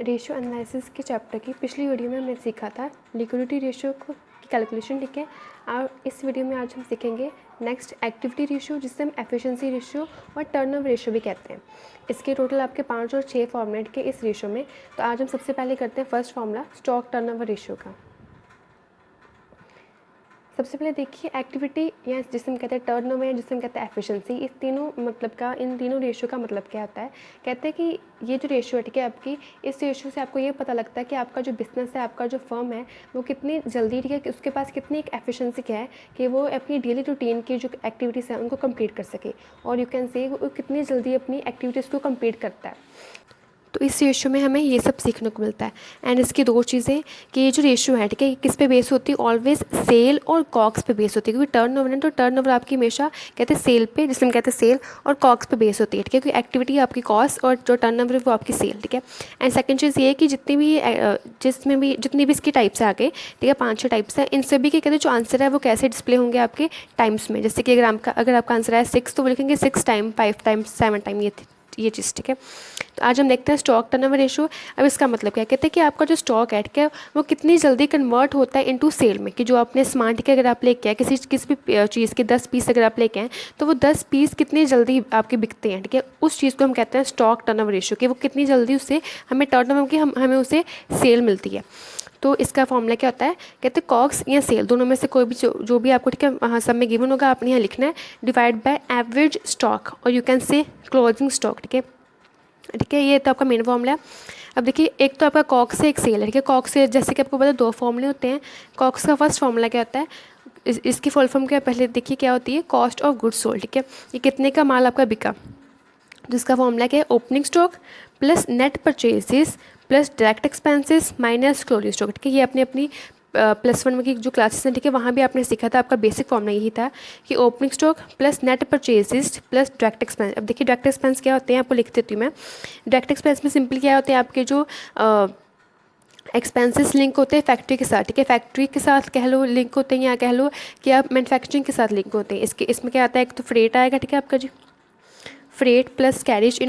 Ratio analysis के chapter की पिछली वीडियो में हमने सीखा था लिक्विडिटी रेशियो की कैलकुलेशन, ठीक है। और इस वीडियो में आज हम सीखेंगे नेक्स्ट एक्टिविटी रेशियो, जिससे हम एफिशिएंसी रेशियो और टर्नओवर रेशियो भी कहते हैं। इसके टोटल आपके 5 और 6 फॉर्मेट के इस रेशियो में। तो आज हम सबसे पहले करते हैं first formula stock turnover ratio का। सबसे पहले देखिए एक्टिविटी या जिसे हम कहते हैं टर्नओवर या जिसे हम कहते हैं एफिशिएंसी, इस तीनों मतलब का इन तीनों रेशियो का मतलब क्या होता है। कहते हैं कि ये जो रेशियो है, ठीक है, आपकी इस रेशियो से आपको ये पता लगता है कि आपका जो बिजनेस है, आपका जो फर्म है, वो कितनी जल्दी, ठीक है, कि उसके पास कितनी एक एफिशिएंसी क्या है कि वो अपनी डेली रूटीन की जो एक्टिविटीज़ हैं उनको कंप्लीट कर सके, और यू कैन से वो कितनी जल्दी अपनी एक्टिविटीज़ को कंप्लीट करता है। तो इस रेशियो में हमें ये सब सीखने को मिलता है। एंड इसकी दो चीज़ें कि ये जो रेशियो है, ठीक है, किस पे बेस होती है, ऑलवेज सेल और कॉक्स पे बेस होती है। क्योंकि टर्नओवर है तो टर्नओवर आपकी हमेशा कहते हैं सेल पे, जिसमें कहते हैं सेल और कॉक्स पे बेस होती है, ठीक है, क्योंकि एक्टिविटी आपकी कॉस्ट और जो टर्नओवर है वो आपकी सेल, ठीक है। एंड सेकंड चीज़ ये है कि जितनी भी इसकी टाइप्स है आगे, ठीक है, 5-6 टाइप्स हैं, इन सभी के कहते हैं जो आंसर है वो कैसे डिस्प्ले होंगे आपके टाइम्स में। जैसे कि अगर आपका आंसर है 6 तो वो लिखेंगे 6 टाइम, 5 टाइम, 7 टाइम, ये चीज़, ठीक है। तो आज हम देखते हैं स्टॉक टर्नओवर रेशियो। अब इसका मतलब क्या कहते हैं कि आपका जो स्टॉक है, ठीक है, वो कितनी जल्दी कन्वर्ट होता है इनटू सेल में। कि जो आपने सामान, ठीक है, अगर आप लेके आए किसी भी चीज़ के 10 पीस अगर आप लेके आए तो वो 10 पीस कितनी जल्दी आपके बिकते हैं, ठीक है, उस चीज़ को हम कहते हैं स्टॉक टर्नओवर रेशियो, कि वो कितनी जल्दी उससे हमें टर्नओवर की हमें उसे सेल मिलती है। तो इसका फॉर्मूला क्या होता है, कहते हैं कॉक्स या सेल, दोनों में से कोई भी जो भी आपको, ठीक है, हाँ, सब में गिवन होगा, आपने यहाँ लिखना है डिवाइड बाय एवरेज स्टॉक, और you can say closing stock, ठीक है, ठीक है। ये तो आपका मेन फॉर्मूला है। अब देखिए, एक तो आपका कॉक्स से एक सेल है, ठीक है। कॉक्स से जैसे कि आपको पता है 2 फॉर्मूले होते हैं। कॉक्स का फर्स्ट फॉर्मूला क्या होता है, इसकी फुल फॉर्म क्या, पहले देखिए क्या होती है, कॉस्ट ऑफ गुड्स सोल्ड, ठीक है, ये कितने का माल आपका बिका। जिसका फॉर्मूला क्या है, opening stock plus net purchases plus direct expenses minus closing stock, ठीक है। ये अपनी +1 में की जो क्लासेस हैं, ठीक है, वहाँ भी आपने सीखा था, आपका बेसिक फॉर्मूला यही था कि opening stock plus net purchases plus direct expense. अब देखिए डायरेक्ट एक्सपेंस क्या होते हैं, आपको लिख देती हूँ मैं। डायरेक्ट एक्सपेंस में सिंपल क्या होते हैं, आपके जो एक्सपेंसेस लिंक होते हैं फैक्ट्री के साथ, ठीक है, फैक्ट्री के साथ कह लो लिंक होते हैं, या कह लो कि आप मैन्युफैक्चरिंग के साथ लिंक होते हैं। इसमें क्या आता है, एक तो फ्रेट आएगा, ठीक है, आपका जी freight plus carriage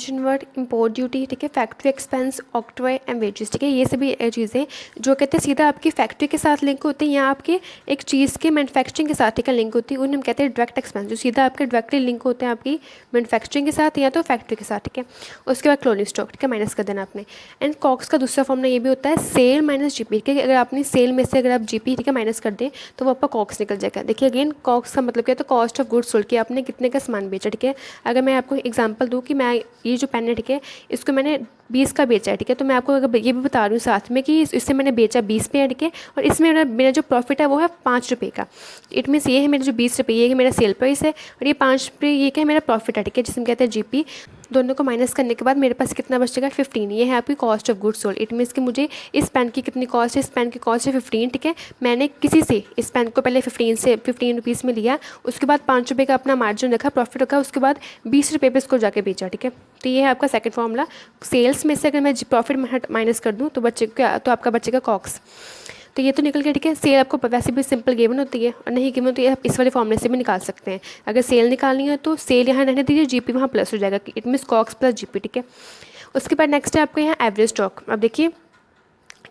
inward, import duty, ठीक है, factory expense, octroi and wages, ठीक है। ये सभी चीज़ें जो कहते हैं सीधा आपकी फैक्ट्री के साथ लिंक होती हैं या आपके एक चीज़ के मैन्युफैक्चरिंग के साथ, ठीक है, लिंक होती है, उन्हें हम कहते हैं डायरेक्ट एक्सपेंस, जो सीधा आपके डायरेक्टली लिंक होते हैं आपकी मैन्युफैक्चरिंग के साथ या तो फैक्ट्री के साथ, ठीक है। उसके बाद क्लोजिंग स्टॉक, ठीक है, माइनस कर देना आपने। एंड कॉक्स का दूसरा फॉर्मूला ये भी होता है सेल माइनस जीपी, ठीक है। अगर आपने सेल में से अगर आप जीपी, ठीक है, माइनस कर दें तो वो आपका कॉक्स निकल जाएगा। देखिए अगेन कॉक्स का मतलब क्या है, तो कॉस्ट ऑफ गुड्स सोल्ड, कि आपने कितने का सामान बेचा, ठीक है। अगर मैं आपको एग्जाम्पल दूँ कि मैं ये जो पेन है, ठीक है, इसको मैंने 20 का बेचा है, ठीक है, तो मैं आपको अगर ये भी बता रही हूँ साथ में कि इससे मैंने बेचा 20 पे है, ठीक है, और इसमें मेरा जो प्रॉफिट है वो है 5 रुपये का। इट मीन्स ये है मेरे जो 20 रुपये, ये है मेरा सेल प्राइस है, और ये 5 रुपये ये क्या है, मेरा प्रॉफिट है, ठीक है, जिसमें कहते हैं जीपी। दोनों को माइनस करने के बाद मेरे पास कितना बचेगा, 15। ये है आपकी cost of goods sold. It means कि मुझे इस पेन की कितनी कॉस्ट है, इस पेन की कॉस्ट है 15, ठीक है। मैंने किसी से इस पेन को पहले 15 रुपीज़ में लिया, उसके बाद 5 रुपये का अपना मार्जिन रखा, प्रॉफिट रखा, उसके बाद 20 रुपये पर इसको जाके बेचा, ठीक है। तो ये है आपका सेकंड फॉर्मूला। सेल्स में से अगर मैं प्रॉफिट माइनस कर दूँ तो आपका बचेगा कॉक्स। तो ये तो निकल गया, ठीक है। सेल आपको वैसे भी सिंपल गिवन होती है, और नहीं गिवन होती है आप इस वाले फॉर्मूले से भी निकाल सकते हैं। अगर सेल निकालनी है तो सेल यहाँ रहने दीजिए, जीपी वहाँ प्लस हो जाएगा, it means COGS plus GP, ठीक है। उसके बाद नेक्स्ट है आपका यहाँ एवरेज स्टॉक। अब देखिए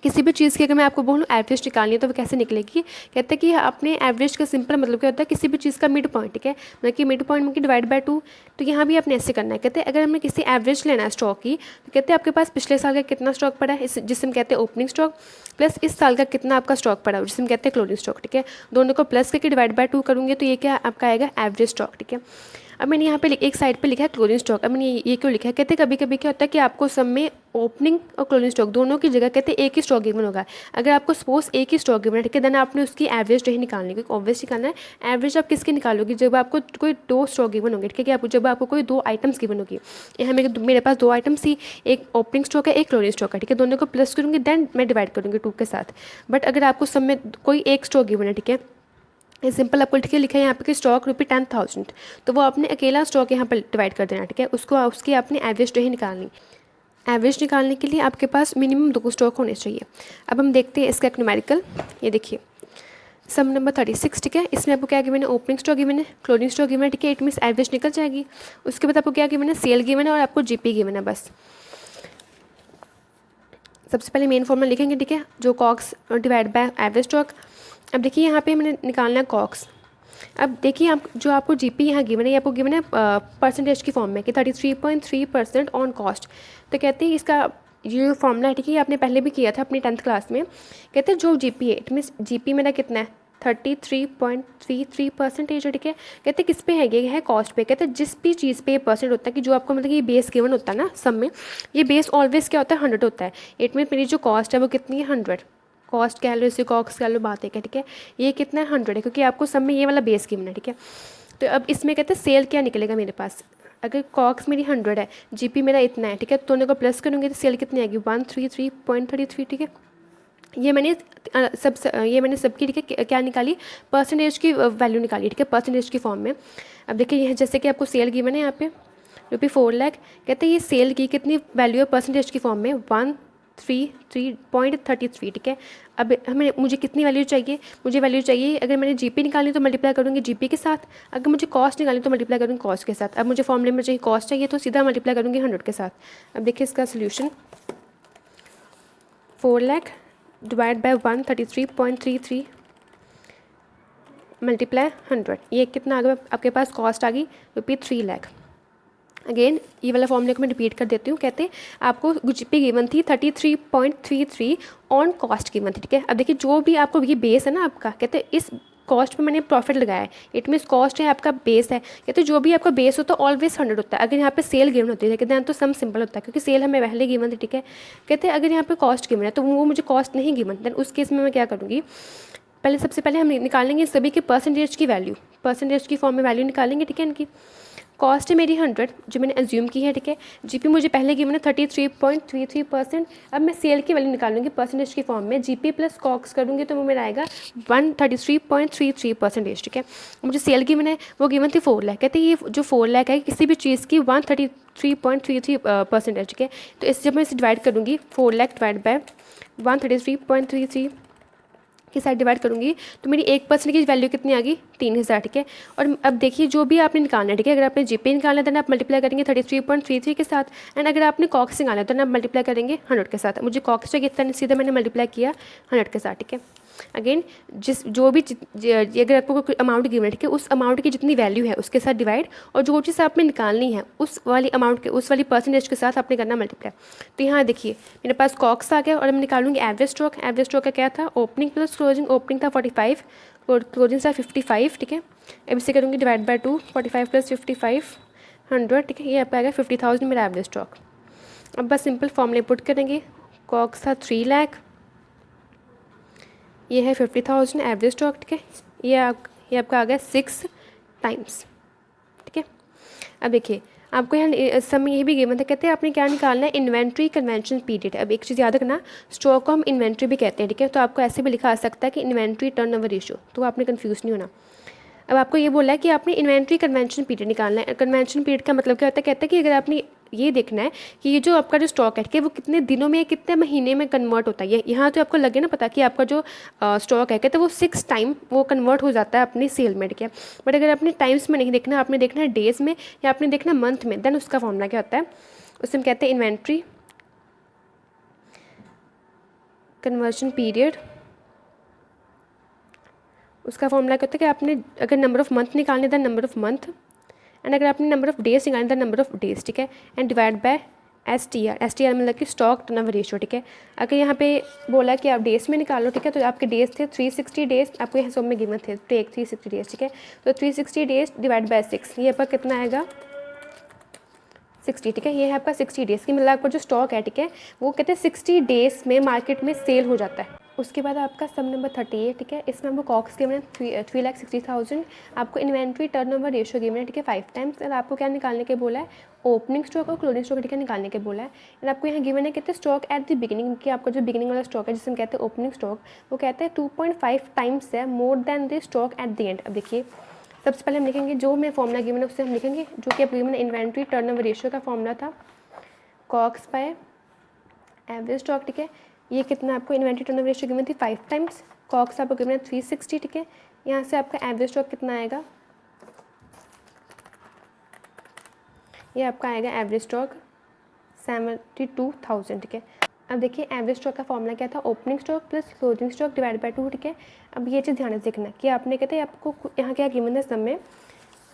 किसी भी चीज़ की अगर मैं आपको बोलूँ एवरेज निकालनी है तो वो कैसे निकलेगी। कहते हैं कि अपने एवरेज का सिंपल मतलब क्या होता है, किसी भी चीज़ का मिड पॉइंट, ठीक है, मतलब कि मिड पॉइंट में कि डिवाइड बाय 2। तो यहाँ भी आपने ऐसे करना है। कहते हैं अगर हमें किसी एवरेज लेना है स्टॉक की, तो कहते हैं आपके पास पिछले साल का कितना स्टॉक पड़ा है, जिससे हम कहते हैं ओपनिंग स्टॉक, प्लस इस साल का कितना आपका स्टॉक पड़ा है, जिससे हम कहते हैं क्लोजिंग स्टॉक, ठीक है। दोनों को प्लस करके डिवाइड बाय 2 करूँगी तो ये क्या आपका आएगा एवरेज स्टॉक, ठीक है। अब मैंने यहाँ पे एक साइड पे लिखा है क्लोजिंग स्टॉक। अब मैंने ये क्यों लिखा है, कहते हैं कभी कभी क्या होता है कि आपको सब में ओपनिंग और क्लोजिंग स्टॉक दोनों की जगह कहते हैं एक ही स्टॉक गिवन होगा। अगर आपको सपोज एक ही स्टॉक गिवन है, ठीक है, देन आपने उसकी एवरेज नहीं निकालनी, क्योंकि ऑब्वियस निकालना है। एवरेज आप किसकी निकालोगी, जब आपको कोई 2 स्टॉक गिवन होंगे, ठीक है, कि जब आपको कोई 2 आइटम्स गिवन होगी। यहाँ मेरे पास 2 आइटम्स थी, एक ओपनिंग स्टॉक है, एक क्लोजिंग स्टॉक है, ठीक है, दोनों को प्लस करूँगी देन मैं डिवाइड करूँगी 2 के साथ। बट अगर आपको सब में कोई एक स्टॉक गिवन है, ठीक है, ये सिंपल आपको लिखा है यहाँ पे कि स्टॉक ₹10,000, तो वो आपने अकेला स्टॉक यहाँ पर डिवाइड कर देना, ठीक है। उसकी आपने एवरेज नहीं निकालनी। एवरेज निकालने के लिए आपके पास मिनिमम 2 स्टॉक होने चाहिए। अब हम देखते हैं इसका एक न्यूमेरिकल। ये देखिए सम नंबर 36, ठीक है। इसमें आपको क्या गिवन है, ओपनिंग स्टॉक गिवन है, क्लोजिंग स्टॉक गिवन है, ठीक है। इट मीन्स एवरेज निकल जाएगी। उसके बाद आपको क्या गिवन है, सेल गिवन है और आपको जीपी गिवन है। बस सबसे पहले मेन फॉर्मूला लिखेंगे, ठीक है, जो COGS divide by average stock. अब देखिए यहाँ पे मैंने निकालना है कॉक्स। अब देखिए आप जो आपको जीपी यहाँ गिवन है, ये आपको गिवन है परसेंटेज की फॉर्म में कि 33.3% ऑन कॉस्ट। तो कहते हैं इसका ये फॉर्मूला है, ठीक है, ये आपने पहले भी किया था अपनी 10th क्लास में। कहते हैं जो जीपी है, इट मीन्स जीपी मेरा कितना है 33.33% है, ठीक है। कहते हैं किस पे है, ये है कॉस्ट पे। कहते हैं जिस भी चीज़ पे ये परसेंट होता है कि जो आपको मतलब ये बेस गिवन होता है ना सब में, ये बेस ऑलवेज क्या होता है 100 होता है। इट मीन मेरी जो कॉस्ट है वो कितनी है 100। कॉस्ट कह लो, इसे कॉक्स कह लो, बात है क्या, ठीक है। ये कितना है 100 है, क्योंकि आपको सब में ये वाला बेस गिवन है, ठीक है। तो अब इसमें कहते हैं सेल क्या निकलेगा मेरे पास, अगर कॉक्स मेरी 100 है, जीपी मेरा इतना है, ठीक है, तो उनको प्लस करूँगी तो सेल कितनी आएगी 133.33, ठीक है। ये मैंने ये मैंने सबकी, ठीक है, क्या निकाली, परसेंटेज की वैल्यू निकाली, ठीक है, परसेंटेज की फॉर्म में। अब देखिए ये जैसे कि आपको सेल गिवन है यहाँ पे ₹4 लाख। कहते हैं ये सेल की कितनी वैल्यू है परसेंटेज की फॉर्म में 133.33, ठीक है। अब मुझे कितनी वैल्यू चाहिए, मुझे वैल्यू चाहिए, अगर मैंने जीपी निकाली तो मल्टीप्लाई करूँगी जीपी के साथ, अगर मुझे कॉस्ट निकाली तो मल्टीप्लाई करूँगी कॉस्ट के साथ। अब मुझे फॉर्मूले में चाहिए कॉस्ट चाहिए तो सीधा मल्टीप्लाई करूँगी 100 के साथ। अब देखिए इसका solution 4 lakh divide by 133.33 multiply 100, ये कितना आ गया आपके पास, कॉस्ट आ गई ₹3 लाख। अगेन ये वाला फॉर्मूले को मैं रिपीट कर देती हूँ। कहते हैं आपको जीपी गिवन थी 33.33 ऑन कॉस्ट गिवन थी, ठीक है। अब देखिए जो भी आपको ये बेस है ना आपका, कहते हैं इस कॉस्ट पे मैंने प्रॉफिट लगाया है, इट मीन्स कॉस्ट है आपका बेस है। कहते हैं जो भी आपका बेस होता है ऑलवेज 100 होता है। अगर यहाँ पे सेल गिवन होती है, कहते हैं तो सम सिंपल होता है, क्योंकि सेल हमें पहले गिवन थी, ठीक है। कहते हैं अगर यहाँ पे कॉस्ट गिवन है तो वो मुझे कॉस्ट नहीं गिवन, देन उस केस में मैं क्या करूँगी, पहले सबसे पहले हम निकालेंगे सभी के परसेंटेज की वैल्यू, परसेंटेज की फॉर्म में वैल्यू निकालेंगे, ठीक है। इनकी कॉस्ट है मेरी 100 जो मैंने एज्यूम की है, ठीक है। जीपी मुझे पहले गिवन है 33.33%। अब मैं सेल की वैल्यू निकालूंगी परसेंटेज की फॉर्म में, जीपी प्लस कॉक्स करूँगी तो वो मेरा आएगा 133.33%, ठीक है। मुझे सेल गिवन है, वो गिवन थी 4 लाख। कहते हैं ये जो 4 लाख है किसी भी चीज़ की 133.33% है, ठीक है। तो इस जब मैं इसे डिवाइड करूँगी 4 लाख डिवाइड बाय 133.33 के साथ डिवाइड करूँगी तो मेरी 1% की वैल्यू कितनी आ गई 3000, ठीक है। और अब देखिए जो भी आपने निकालना है, ठीक है, अगर आपने जीपी निकालना है तो आप मल्टीप्लाई करेंगे 33.33 के साथ, एंड अगर आपने कॉक्स निकालना है तो आप मल्टीप्लाई करेंगे 100 के साथ। मुझे कॉक्स चाहिए इतना, सीधा मैंने मल्टीप्लाई किया 100 के साथ, ठीक है। अगेन जो भी अगर आपको कोई अमाउंट गिवन है, ठीक है, उस अमाउंट की जितनी वैल्यू है उसके साथ डिवाइड, और जो चीज़ आपने निकालनी है उस वाली अमाउंट के उस वाली परसेंटेज के साथ आपने करना मल्टीप्लाई। तो यहाँ देखिए मेरे पास कॉक्स आ गया और मैं निकालूंगी एवरेज स्टॉक। एवरेज स्टॉक का क्या था, ओपनिंग प्लस क्लोजिंग। ओपनिंग था 45, क्लोजिंग था 55, ठीक है। अब इसे करूँगी डिवाइड बाय 2, 45 प्लस 55 100, ठीक है। ये आपका आएगा 50,000 मेरा एवरेज स्टॉक। अब बस सिंपल फॉर्मूले पुट करेंगे, कॉक्स था 3 लाख, ये है 50,000 एवरेज स्टॉक, ठीक है। ये आपका आ गया 6 टाइम्स, ठीक है। अब देखिए आपको यहाँ समय ये भी गिवन था, कहते हैं आपने क्या निकालना है, इन्वेंट्री कन्वेंशन पीरियड। अब एक चीज़ याद रखना, स्टॉक को हम इन्वेंट्री भी कहते हैं, ठीक है। तो आपको ऐसे भी लिखा आ सकता है कि इन्वेंट्री टर्नओवर रेशियो, तो आपने कन्फ्यूज़ नहीं होना। अब आपको ये बोला है कि आपने इन्वेंट्री कन्वेंशन पीरियड निकालना है। कन्वेंशन पीरियड का मतलब क्या होता है, कहता है कि अगर आपने ये देखना है कि ये जो आपका जो स्टॉक है, कि वो कितने दिनों में कितने महीने में कन्वर्ट होता है। यहाँ तो आपको लगे ना पता कि आपका जो स्टॉक है, कहते हैं वो 6 टाइम वो कन्वर्ट हो जाता है अपनी सेल में, ठीक है। बट अगर आपने टाइम्स में नहीं देखना, आपने देखना है डेज में या आपने देखना है मंथ में, देन उसका फॉर्मूला क्या होता है, उसे हम कहते हैं इन्वेंट्री कन्वर्शन पीरियड। उसका फॉर्मूला क्या होता है कि आपने अगर नंबर ऑफ़ मंथ निकालने then number of month, and अगर आपने नंबर ऑफ़ डेज निकालने दैन नंबर ऑफ़ डेज, ठीक है। एंड डिवाइड बाय STR मतलब कि स्टॉक टर्नओवर रेशियो, ठीक है। अगर यहाँ पे बोला कि आप डेज में निकालो, ठीक है, तो आपके डेज थे 360 डेज, आपको यहाँ सब में गिवन थे टेक 360 डेज, ठीक है। तो 360 डेज डिवाइड बाय 6, ये आपका कितना आएगा 60, ठीक है। ये है आपका 60 डेज़ की, मतलब आपका जो स्टॉक है, ठीक है, वो कहते हैं 60 डेज़ में मार्केट में सेल हो जाता है। उसके बाद आपका सम नंबर 38, ठीक है। इसमें आपको कॉक्स गिवन है 3,60,000, आपको इन्वेंट्री टर्नओवर रेशियो गिवन है, ठीक है 5 टाइम्स। और आपको क्या निकालने के बोला है, ओपनिंग स्टॉक और क्लोजिंग स्टॉक, ठीक है, निकालने के बोला है। और आपको यहाँ गिवन है कहते हैं स्टॉक एट द बिगिनिंग, कि आपका जो बिगिनिंग वाला स्टॉक है जिसे हम कहते हैं ओपनिंग स्टॉक, वो कहते हैं 2.5 टाइम्स है more than the stock at the end. अब देखिए सबसे पहले हम लिखेंगे जो हमें फॉर्मूला गिवन है उससे हम लिखेंगे, जो कि अब गिवन है इन्वेंट्री टर्नओवर रेशियो का फॉर्मूला था कॉक्स बाय एवरेज स्टॉक, ठीक है। ये कितना आपको इन्वेंट्री टर्नओवर रेशियो गिवन थी 5 टाइम्स, कॉक्स आपको गिवन है 360, ठीक है। यहाँ से आपका एवरेज स्टॉक कितना आएगा, ये आपका आएगा एवरेज स्टॉक 72,000, ठीक है। अब देखिए एवरेज स्टॉक का फॉर्मूला क्या था, opening stock plus closing stock divide by 2, ठीक है। अब ये चीज़ ध्यान से देखना कि आपने कहते हैं आपको यहाँ क्या गिवन है, समय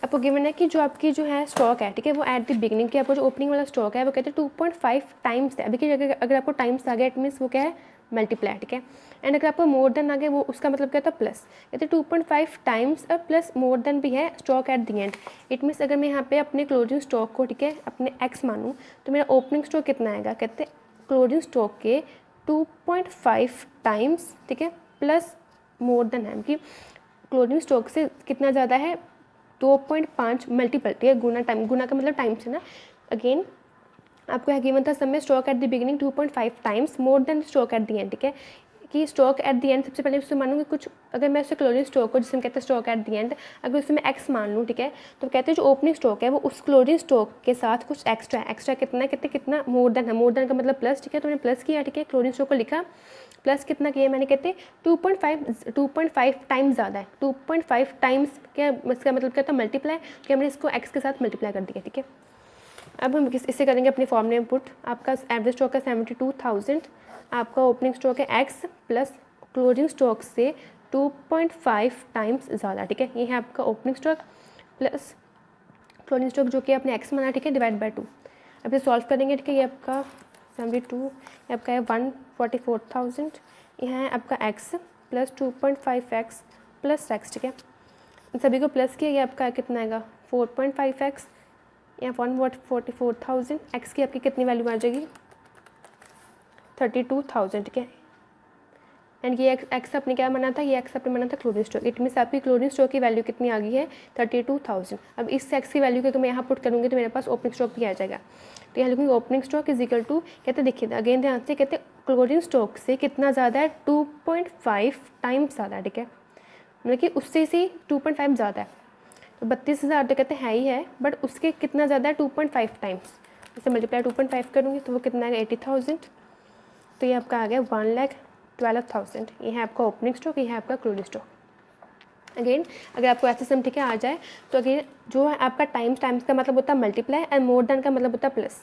आपको गिवन है कि जो आपकी जो है स्टॉक है, ठीक है, वो एट द बिगनिंग की आपको जो ओपनिंग वाला स्टॉक है वो कहते हैं 2.5 टाइम्स है। अभी की जगह अगर आपको टाइम्स आ गया इट मीन्स वो क्या है, मल्टीप्लाई, ठीक है। एंड अगर आपको मोर देन आ गया वो उसका मतलब क्या था, प्लस। कहते हैं 2.5 टाइम्स और प्लस मोर देन भी है stock at the end. It means अगर मैं यहाँ पे अपने क्लोजिंग स्टॉक को, ठीक है, अपने एक्स मानूँ तो मेरा ओपनिंग स्टॉक कितना आएगा, कहते हैं क्लोजिंग स्टॉक के 2.5 टाइम्स, ठीक है, प्लस मोर देन है कि क्लोजिंग स्टॉक से कितना ज़्यादा है, 2.5 मल्टीपल, ठीक है, गुना टाइम, गुना का मतलब टाइम्स है ना। अगेन आपको यहाँ गिवन था समय stock at the beginning 2.5 times more than stock at the end, ठीक है, कि स्टॉक एट द एंड सबसे पहले उससे मानूंगी कुछ, अगर मैं उससे क्लोजिंग स्टॉक को जिसमें कहते हैं स्टॉक एट द एंड, अगर उसमें एक्स मान लूँ, ठीक है, तो कहते हैं जो ओपनिंग स्टॉक है वो उस क्लोजिंग स्टॉक के साथ कुछ एक्स्ट्रा है। एक्स्ट्रा कितना है, कितना मोर देन है, मोर देन का मतलब प्लस, ठीक है, तो मैंने प्लस किया, ठीक है, क्लोजिंग स्टॉक को लिखा, प्लस कितना किया मैंने, कहते 2.5 टाइम्स ज़्यादा है, 2.5 टाइम्स क्या, इसका मतलब क्या था, मल्टीप्लाई, कि हमने इसको एक्स के साथ मल्टीप्लाई कर दिया, ठीक है। अब हम इससे करेंगे अपने फॉर्म में पुट, आपका एवरेज स्टॉक है 72,000, आपका ओपनिंग स्टॉक है एक्स प्लस क्लोजिंग स्टॉक से 2.5 टाइम्स ज़्यादा, ठीक है। ये है आपका opening stock plus closing stock जो कि आपने एक्स माना, ठीक है, डिवाइड बाय 2। अब ये सॉल्व करेंगे, ठीक है, ये आपका 72, ये आपका है 144,000, यहाँ है आपका x plus 2.5 x plus x, ठीक है, इन सभी को प्लस किया, ये आपका कितना आएगा 4.5 एक्स, या 144,000, एक्स की आपकी कितनी वैल्यू आ जाएगी 32,000, ठीक है। एंड ये एक्स आपने क्या माना था, ये एक्स आपने माना था क्लोजिंग स्टॉक, इट मीन्स आपकी क्लोजिंग स्टॉक की वैल्यू कितनी आ गई है 32,000। अब इस एक्स की वैल्यू को अगर मैं यहाँ पुट करूँगी तो मेरे पास ओपनिंग स्टॉक भी आ जाएगा। तो यहाँ लिखूँगी opening stock is equal to, कहते देखिए अगेन ध्यान से, कहते क्लोजिंग स्टॉक से कितना ज़्यादा है, 2.5 टाइम्स ज़्यादा है, ठीक है, मतलब कि उससे से 2.5 ज़्यादा है। तो 32,000 तो कहते हैं ही है, बट उसके कितना ज़्यादा है 2.5 टाइम्स, इसे मल्टीप्लाई 2.5 करूँगी तो वो कितना आएगा 80,000, तो ये आपका आ गया 1,12,000। ये है आपका ओपनिंग स्टॉक, ये है आपका क्लोजिंग स्टॉक। अगेन अगर आपको ऐसे सम, ठीक है, आ जाए तो अगेन जो है आपका टाइम्स का मतलब होता है मल्टीप्लाई एंड मोर देन का मतलब होता है प्लस।